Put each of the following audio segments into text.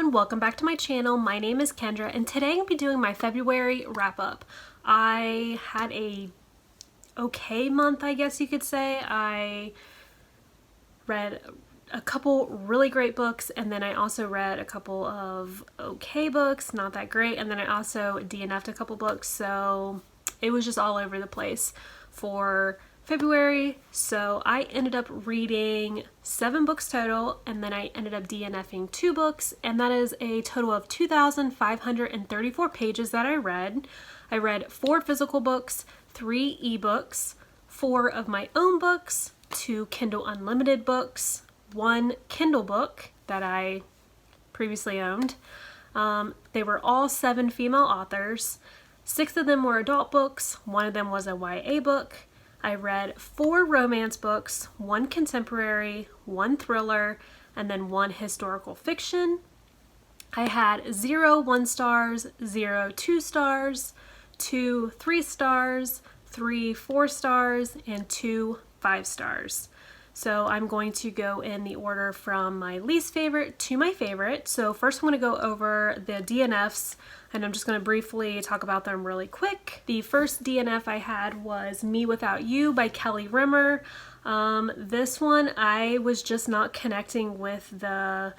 everyone, welcome back to my channel. My name is Kendra and today I'm going to be doing my February wrap-up. I had a okay month, I guess you could say. I read a couple really great books, and then I also read a couple of okay books, not that great, and then I also DNF'd a couple books, so it was just all over the place for February. So I ended up reading 7 books total, and then I ended up DNFing 2 books, and that is a total of 2,534 pages that I read. I read 4 physical books, 3 ebooks, 4 of my own books, 2 Kindle Unlimited books, 1 Kindle book that I previously owned. They were all 7 female authors. 6 of them were adult books, 1 of them was a YA book. I read 4 romance books, 1 contemporary, 1 thriller, and then 1 historical fiction. I had 0 1 stars, 0 2 stars, 2 3 stars, 3 4 stars, and 2 5 stars. So I'm going to go in the order from my least favorite to my favorite. So first I'm going to go over the DNFs, and I'm just going to briefly talk about them really quick. The first DNF I had was Me Without You by Kelly Rimmer. This one, I was just not connecting with the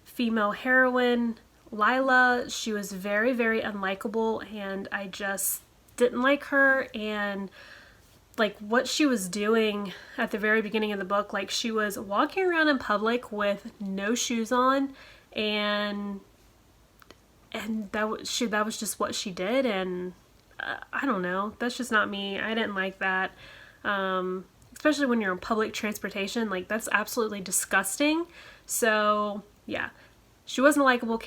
female heroine, Lila. She was very, very unlikable, and I just didn't like her, and like what she was doing at the very beginning of the book, like she was walking around in public with no shoes on, and that was just what she did, and I don't know, that's just not me. I didn't like that, especially when you're in public transportation. Like, that's absolutely disgusting. So yeah, she wasn't a likable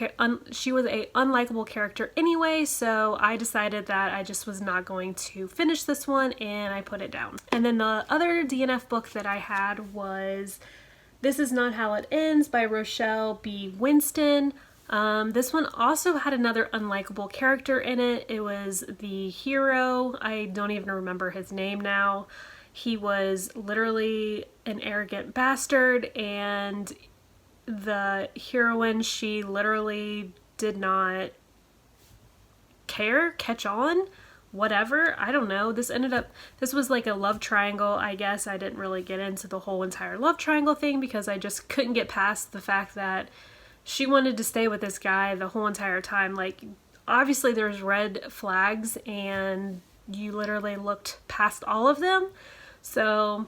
she was a unlikable character anyway, so I decided that I just was not going to finish this one, and I put it down. And then the other DNF book that I had was This Is Not How It Ends by Rochelle B. Winston. This one also had another unlikable character in it. It was the hero. I don't even remember his name now. He was literally an arrogant bastard, and the heroine, she literally did not catch on, whatever. I don't know. This was like a love triangle, I guess. I didn't really get into the whole entire love triangle thing because I just couldn't get past the fact that she wanted to stay with this guy the whole entire time. Like, obviously there's red flags, and you literally looked past all of them. So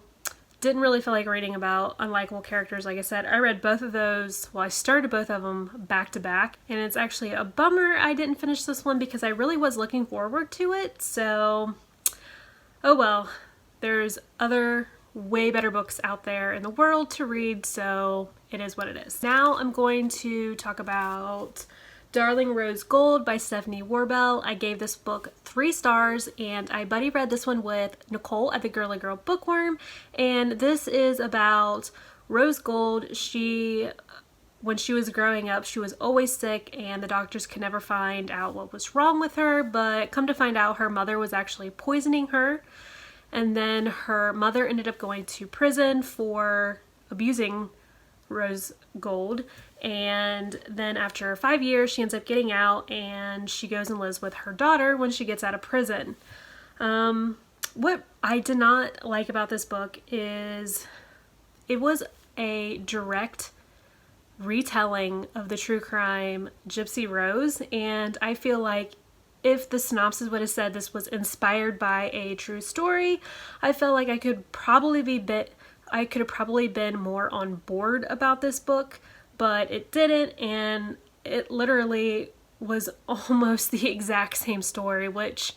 didn't really feel like reading about unlikable characters. Like I said, I read both of those, well, I started both of them back to back, and it's actually a bummer I didn't finish this one because I really was looking forward to it. So, oh well, there's other way better books out there in the world to read, so it is what it is. Now I'm going to talk about Darling Rose Gold by Stephanie Warbell. I gave this book 3 stars, and I buddy read this one with Nicole at the Girly Girl Bookworm, and this is about Rose Gold. When she was growing up, she was always sick, and the doctors could never find out what was wrong with her, but come to find out, her mother was actually poisoning her, and then her mother ended up going to prison for abusing Rose Gold, and then after 5 years she ends up getting out, and she goes and lives with her daughter when she gets out of prison. What I did not like about this book is it was a direct retelling of the true crime Gypsy Rose, and I feel like if the synopsis would have said this was inspired by a true story, I felt like I could have probably been more on board about this book, but it didn't, and it literally was almost the exact same story, which,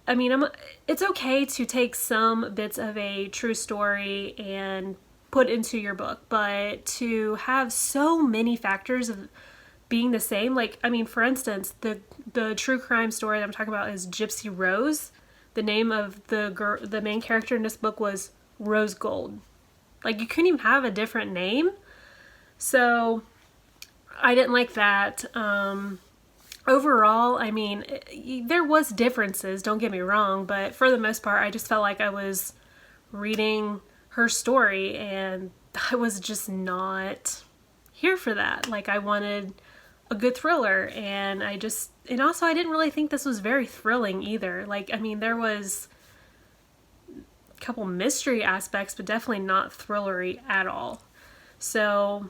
I mean, it's okay to take some bits of a true story and put into your book, but to have so many factors of being the same, like, I mean, for instance, the true crime story that I'm talking about is Gypsy Rose. The name of the main character in this book was Rose Gold. Like, you couldn't even have a different name. So I didn't like that. Overall, I mean, there was differences, don't get me wrong, but for the most part, I just felt like I was reading her story, and I was just not here for that. Like, I wanted a good thriller, and also I didn't really think this was very thrilling either. Like, I mean, there was a couple mystery aspects, but definitely not thrillery at all. So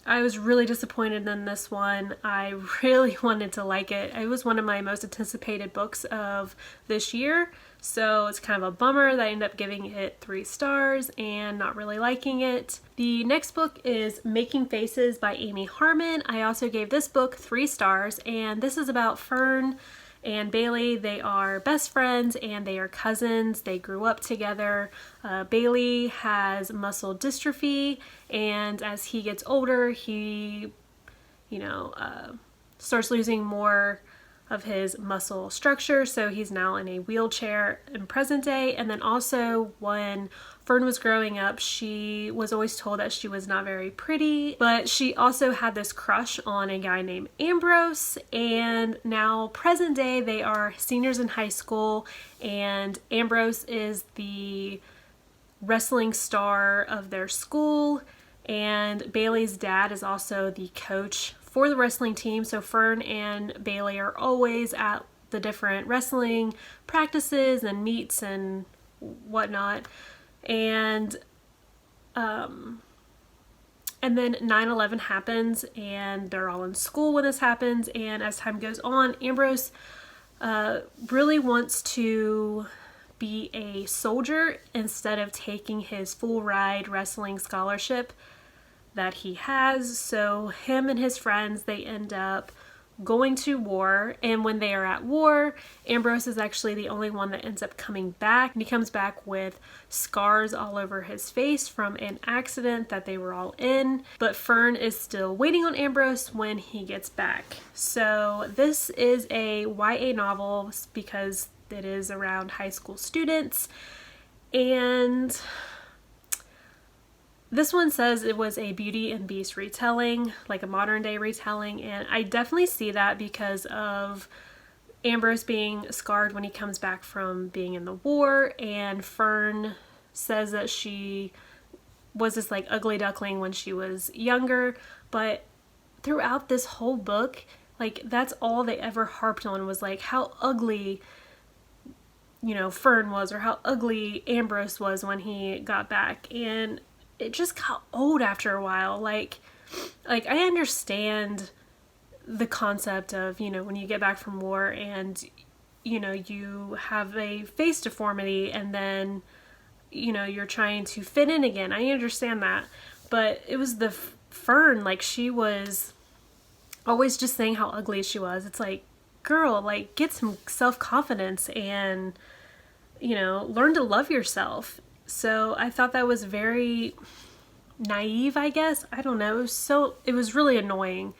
I was really disappointed in this one. I really wanted to like it. It was one of my most anticipated books of this year, so it's kind of a bummer that I ended up giving it 3 stars and not really liking it. The next book is Making Faces by Amy Harmon. I also gave this book 3 stars, and this is about Fern and Bailey. They are best friends and they are cousins. They grew up together. Bailey has muscle dystrophy, and as he gets older, he, starts losing more of his muscle structure, so he's now in a wheelchair in present day. And then also, when Fern was growing up, she was always told that she was not very pretty, but she also had this crush on a guy named Ambrose. And now present day, they are seniors in high school, and Ambrose is the wrestling star of their school, and Bailey's dad is also the coach for the wrestling team. So Fern and Bailey are always at the different wrestling practices and meets and whatnot. And then 9/11 happens, and they're all in school when this happens. And as time goes on, Ambrose really wants to be a soldier instead of taking his full ride wrestling scholarship that he has. So him and his friends, they end up going to war, and when they are at war, Ambrose is actually the only one that ends up coming back, and he comes back with scars all over his face from an accident that they were all in. But Fern is still waiting on Ambrose when he gets back. So this is a YA novel because it is around high school students, and this one says it was a Beauty and Beast retelling, like a modern day retelling, and I definitely see that because of Ambrose being scarred when he comes back from being in the war, and Fern says that she was this like ugly duckling when she was younger, but throughout this whole book, like that's all they ever harped on was like how ugly Fern was, or how ugly Ambrose was when he got back. And it just got old after a while. Like I understand the concept of, when you get back from war and, you have a face deformity and then, you're trying to fit in again. I understand that. But it was the Fern, like she was always just saying how ugly she was. It's like, girl, like get some self-confidence and, learn to love yourself. So I thought that was very naive, I guess. I don't know. It was really annoying,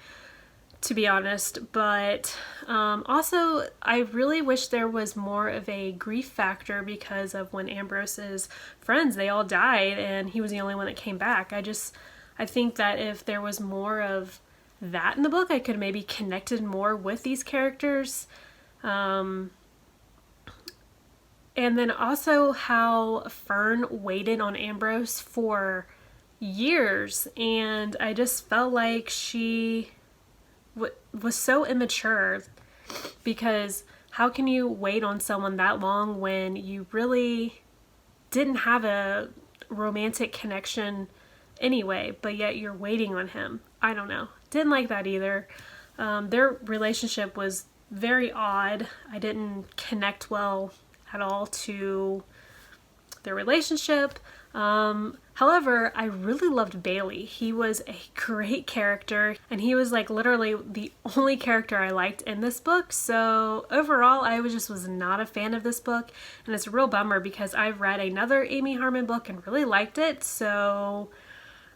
to be honest. But also, I really wish there was more of a grief factor because of when Ambrose's friends, they all died and he was the only one that came back. I think that if there was more of that in the book, I could maybe connected more with these characters. And then also how Fern waited on Ambrose for years, and I just felt like she was so immature, because how can you wait on someone that long when you really didn't have a romantic connection anyway, but yet you're waiting on him? I don't know. Didn't like that either. Their relationship was very odd. I didn't connect well at all to their relationship. However, I really loved Bailey. He was a great character, and he was like literally the only character I liked in this book. So overall, I was not a fan of this book, and it's a real bummer because I've read another Amy Harmon book and really liked it. So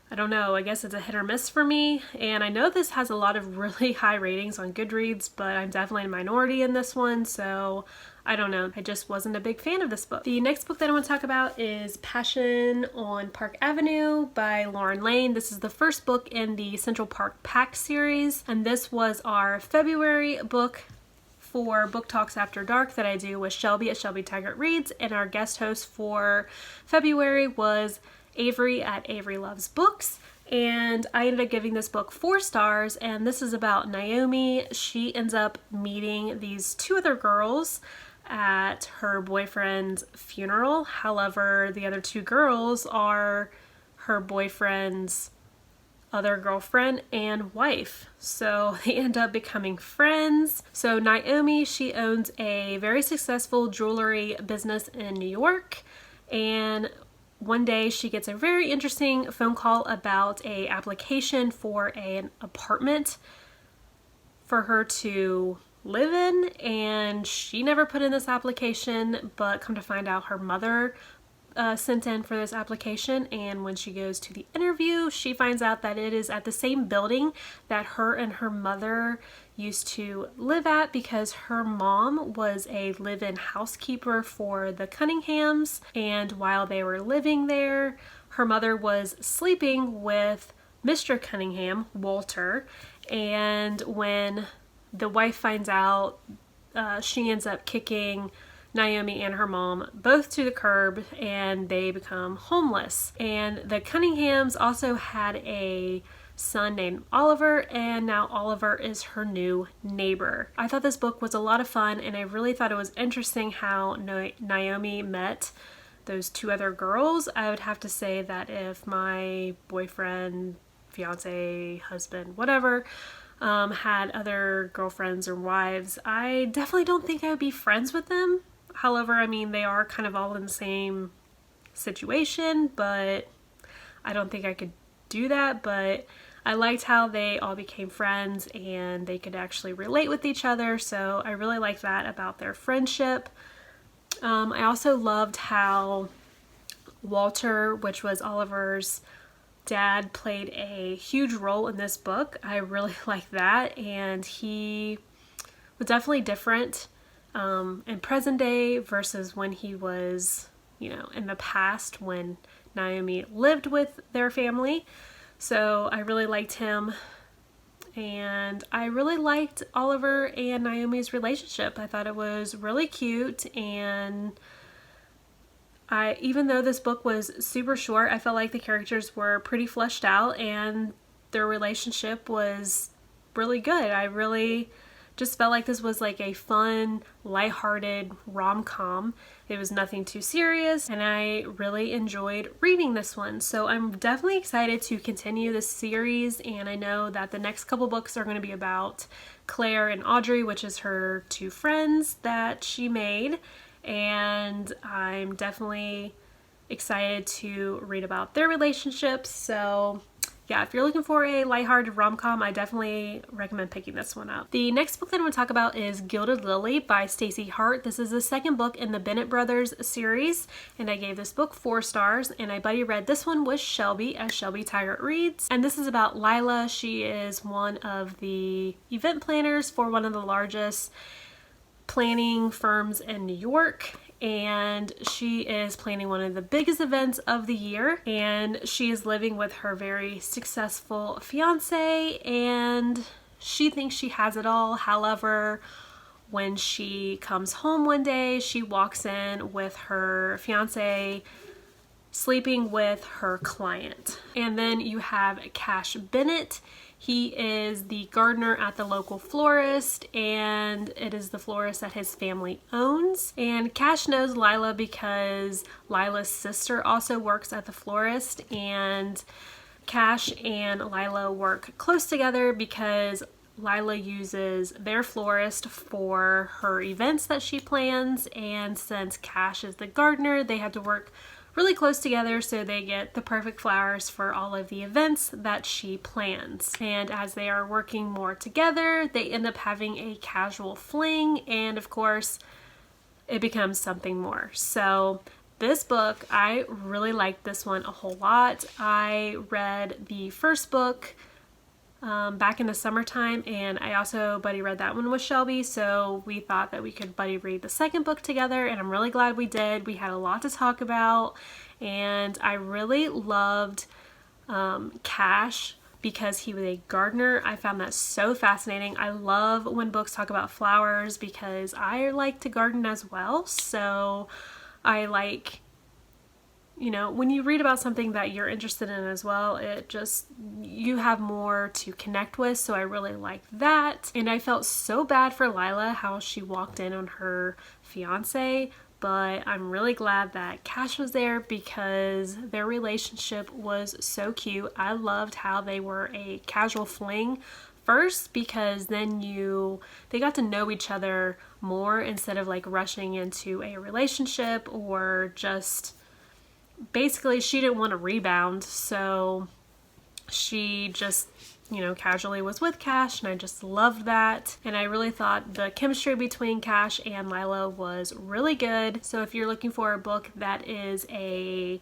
I don't know, I guess it's a hit or miss for me. And I know this has a lot of really high ratings on Goodreads, but I'm definitely a minority in this one, so I don't know. I just wasn't a big fan of this book. The next book that I want to talk about is Passion on Park Avenue by Lauren Lane. This is the first book in the Central Park Pact series, and this was our February book for Book Talks After Dark that I do with Shelby at Shelby Taggart Reads, and our guest host for February was Avery at Avery Loves Books. and I ended up giving this book 4 stars, and this is about Naomi. She ends up meeting these 2 other girls at her boyfriend's funeral. However, the other 2 girls are her boyfriend's other girlfriend and wife. So they end up becoming friends. So Naomi, she owns a very successful jewelry business in New York, and one day she gets a very interesting phone call about a application for an apartment for her to live in, and she never put in this application, but come to find out her mother sent in for this application, and when she goes to the interview, she finds out that it is at the same building that her and her mother used to live at, because her mom was a live-in housekeeper for the Cunninghams, and while they were living there, her mother was sleeping with Mr. Cunningham, Walter, and when the wife finds out, she ends up kicking Naomi and her mom both to the curb, and they become homeless. And the Cunninghams also had a son named Oliver, and now Oliver is her new neighbor. I thought this book was a lot of fun, and I really thought it was interesting how Naomi met those 2 other girls. I would have to say that if my boyfriend, fiance, husband, whatever, had other girlfriends or wives, I definitely don't think I would be friends with them. However, I mean, they are kind of all in the same situation, but I don't think I could do that. But I liked how they all became friends and they could actually relate with each other, so I really liked that about their friendship. I also loved how Walter, which was Oliver's dad, played a huge role in this book. I really liked that, and he was definitely different in present day versus when he was, in the past when Naomi lived with their family. So I really liked him, and I really liked Oliver and Naomi's relationship. I thought it was really cute, and even though this book was super short, I felt like the characters were pretty fleshed out and their relationship was really good. I really just felt like this was like a fun, lighthearted rom-com. It was nothing too serious, and I really enjoyed reading this one. So I'm definitely excited to continue this series, and I know that the next couple books are going to be about Claire and Audrey, which is her 2 friends that she made, and I'm definitely excited to read about their relationships. So yeah, if you're looking for a lighthearted rom-com, I definitely recommend picking this one up. The next book that I'm going to talk about is Gilded Lily by Stacey Hart. This is the 2nd book in the Bennett Brothers series, and I gave this book 4 stars, and I buddy read this one with Shelby as Shelby Taggart Reads. And this is about Lila. She is one of the event planners for one of the largest planning firms in New York, and she is planning one of the biggest events of the year, and she is living with her very successful fiance, and she thinks she has it all. However, when she comes home one day, she walks in with her fiance sleeping with her client. And then you have Cash Bennett. He is the gardener at the local florist, and it is the florist that his family owns. And Cash knows Lila because Lila's sister also works at the florist, and Cash and Lila work close together because Lila uses their florist for her events that she plans, and since Cash is the gardener, they have to work really close together so they get the perfect flowers for all of the events that she plans. And as they are working more together, they end up having a casual fling, and of course it becomes something more. So this book, I really liked this one a whole lot. I read the first book back in the summertime, and I also buddy read that one with Shelby, so we thought that we could buddy read the 2nd book together, and I'm really glad we did. We had a lot to talk about, and I really loved Cash because he was a gardener. I found that so fascinating. I love when books talk about flowers because I like to garden as well, so I like you know, when you read about something that you're interested in as well, it just, you have more to connect with. So I really like that. And I felt so bad for Lila, how she walked in on her fiance, but I'm really glad that Cash was there because their relationship was so cute. I loved how they were a casual fling first, because then they got to know each other more instead of like rushing into a relationship, or just basically she didn't want to rebound, so she just, you know, casually was with Cash, and I just loved that. And I really thought the chemistry between Cash and Lila was really good. So if you're looking for a book that is a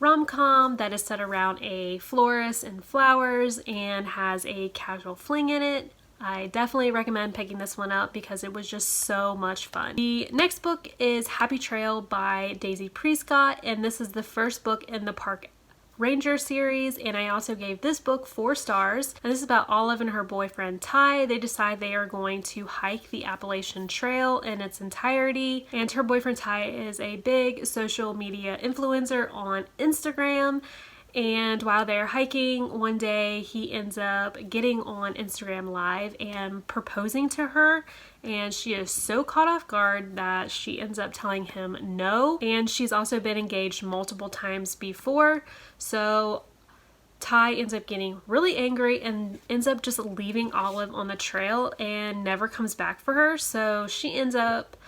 rom-com that is set around a florist and flowers and has a casual fling in it, I definitely recommend picking this one up because it was just so much fun. The next book is Happy Trail by Daisy Prescott, and this is the first book in the Park Ranger series, and I also gave this book 4 stars. And this is about Olive and her boyfriend Ty. They decide they are going to hike the Appalachian Trail in its entirety, and her boyfriend Ty is a big social media influencer on Instagram. And while they're hiking, one day he ends up getting on Instagram Live and proposing to her, and she is so caught off guard that she ends up telling him no. And she's also been engaged multiple times before, so Ty ends up getting really angry and ends up just leaving Olive on the trail and never comes back for her. So she ends up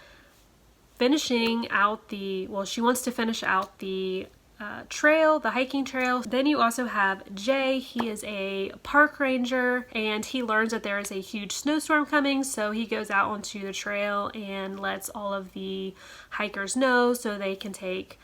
finishing out she wants to finish out the trail, the hiking trail. Then you also have Jay. He is a park ranger, and he learns that there is a huge snowstorm coming, so he goes out onto the trail and lets all of the hikers know so they can take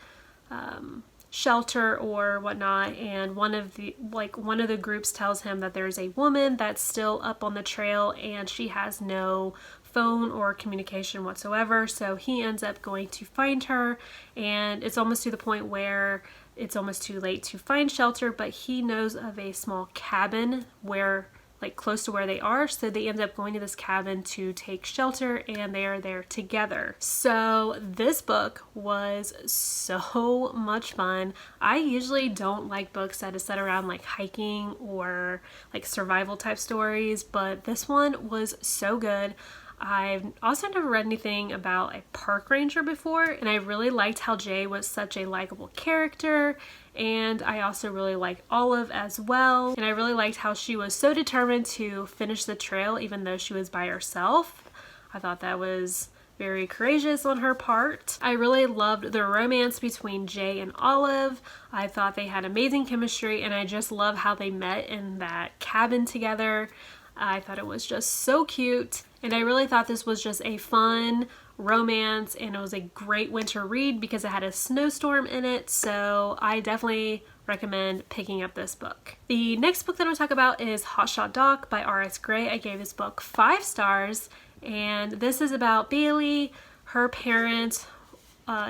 shelter or whatnot. And one of the groups tells him that there's a woman that's still up on the trail and she has no phone or communication whatsoever, so he ends up going to find her, and it's almost to the point where it's almost too late to find shelter, but he knows of a small cabin where, like, close to where they are, so they end up going to this cabin to take shelter, and they are there together. So this book was so much fun. I usually don't like books that is set around like hiking or like survival type stories, but this one was so good. I've also never read anything about a park ranger before, and I really liked how Jay was such a likable character, and I also really liked Olive as well, and I really liked how she was so determined to finish the trail even though she was by herself. I thought that was very courageous on her part. I really loved the romance between Jay and Olive. I thought they had amazing chemistry, and I just love how they met in that cabin together. I thought it was just so cute, and I really thought this was just a fun romance, and it was a great winter read because it had a snowstorm in it, so I definitely recommend picking up this book. The next book that I'll talk about is Hotshot Doc by R.S. Gray. I gave this book 5 stars, and this is about Bailey. Her parents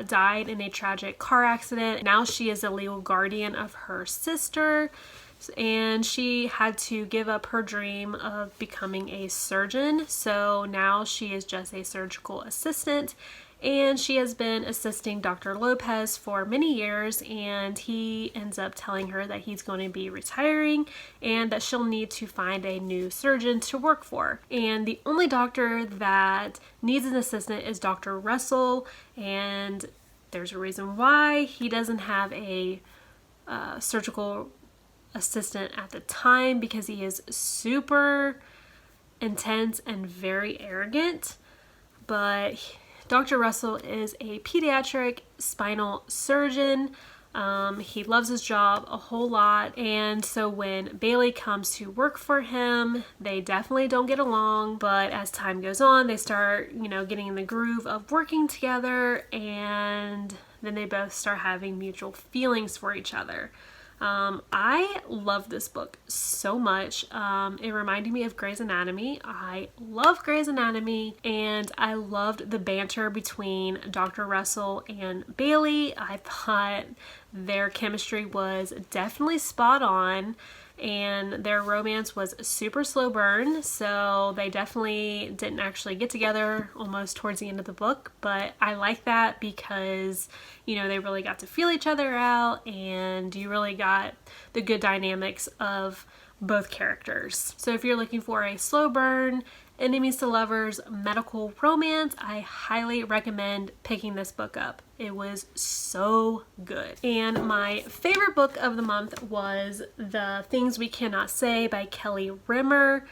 died in a tragic car accident. Now she is the legal guardian of her sister, and she had to give up her dream of becoming a surgeon, so now she is just a surgical assistant, and she has been assisting Dr. Lopez for many years, and he ends up telling her that he's going to be retiring and that she'll need to find a new surgeon to work for. And the only doctor that needs an assistant is Dr. Russell, and there's a reason why. He doesn't have a surgical assistant at the time because he is super intense and very arrogant, but Dr. Russell is a pediatric spinal surgeon. He loves his job a whole lot, and so when Bailey comes to work for him, they definitely don't get along, but as time goes on, they start, getting in the groove of working together, and then they both start having mutual feelings for each other. I love this book so much. It reminded me of Grey's Anatomy. I love Grey's Anatomy, and I loved the banter between Dr. Russell and Bailey. I thought their chemistry was definitely spot on, and their romance was a super slow burn, so they definitely didn't actually get together almost towards the end of the book, but I like that because, you know, they really got to feel each other out and you really got the good dynamics of both characters. So if you're looking for a slow burn, enemies to lovers medical romance, I highly recommend picking this book up. It was so good. And my favorite book of the month was The Things We Cannot Say by Kelly Rimmer.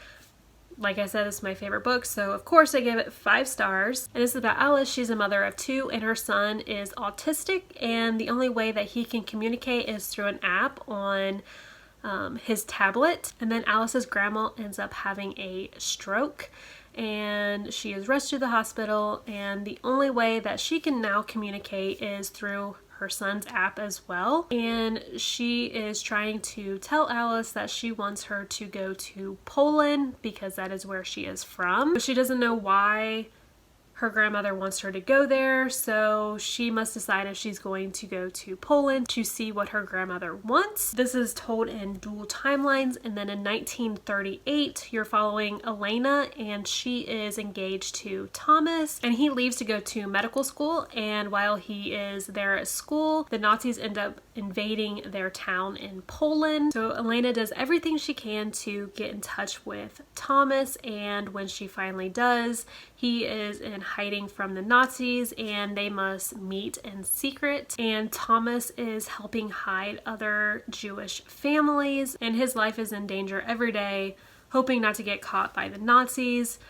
Like I said, it's my favorite book, so of course I gave it 5 stars. And it's about Alice. She's a mother of 2 and her son is autistic, and the only way that he can communicate is through an app on his tablet. And then Alice's grandma ends up having a stroke and she is rushed to the hospital, and the only way that she can now communicate is through her son's app as well. And she is trying to tell Alice that she wants her to go to Poland because that is where she is from. But she doesn't know why her grandmother wants her to go there, so she must decide if she's going to go to Poland to see what her grandmother wants. This is told in dual timelines, and then in 1938 you're following Elena, and she is engaged to Thomas, and he leaves to go to medical school, and while he is there at school, the Nazis end up invading their town in Poland. So Elena does everything she can to get in touch with Thomas, and when she finally does, he is in hiding from the Nazis and they must meet in secret. And Thomas is helping hide other Jewish families, and his life is in danger every day, hoping not to get caught by the Nazis.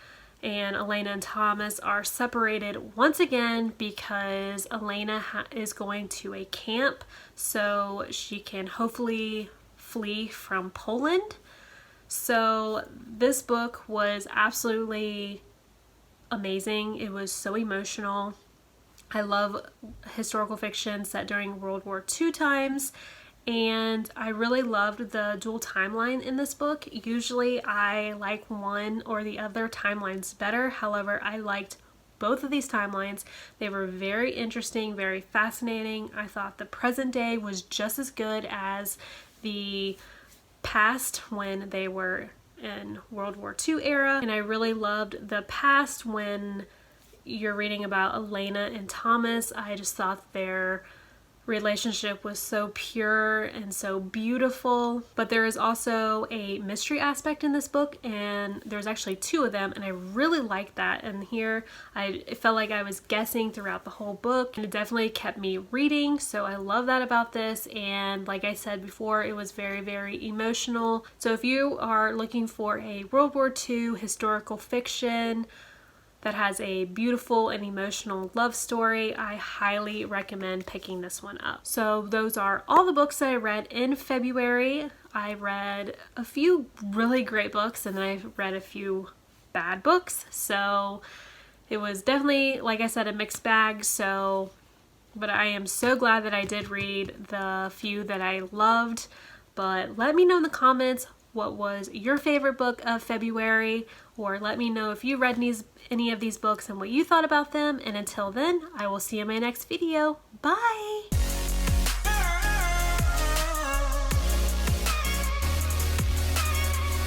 And Elena and Thomas are separated once again because Elena is going to a camp so she can hopefully flee from Poland. So this book was absolutely amazing. It was so emotional. I love historical fiction set during World War II times, and I really loved the dual timeline in this book. Usually I like one or the other timelines better. However, I liked both of these timelines. They were very interesting, very fascinating. I thought the present day was just as good as the past when they were in World War II era, and I really loved the past when you're reading about Elena and Thomas. I just thought their relationship was so pure and so beautiful. But there is also a mystery aspect in this book, and there's actually 2 of them, and I really liked that. And here it felt like I was guessing throughout the whole book, and it definitely kept me reading, so I love that about this. And like I said before, it was very, very emotional. So if you are looking for a World War II historical fiction that has a beautiful and emotional love story, I highly recommend picking this one up. So those are all the books that I read in February. I read a few really great books, and then I read a few bad books. So it was definitely, like I said, a mixed bag. But I am so glad that I did read the few that I loved. But let me know in the comments what was your favorite book of February, or let me know if you read any of these books and what you thought about them. And until then, I will see you in my next video. Bye!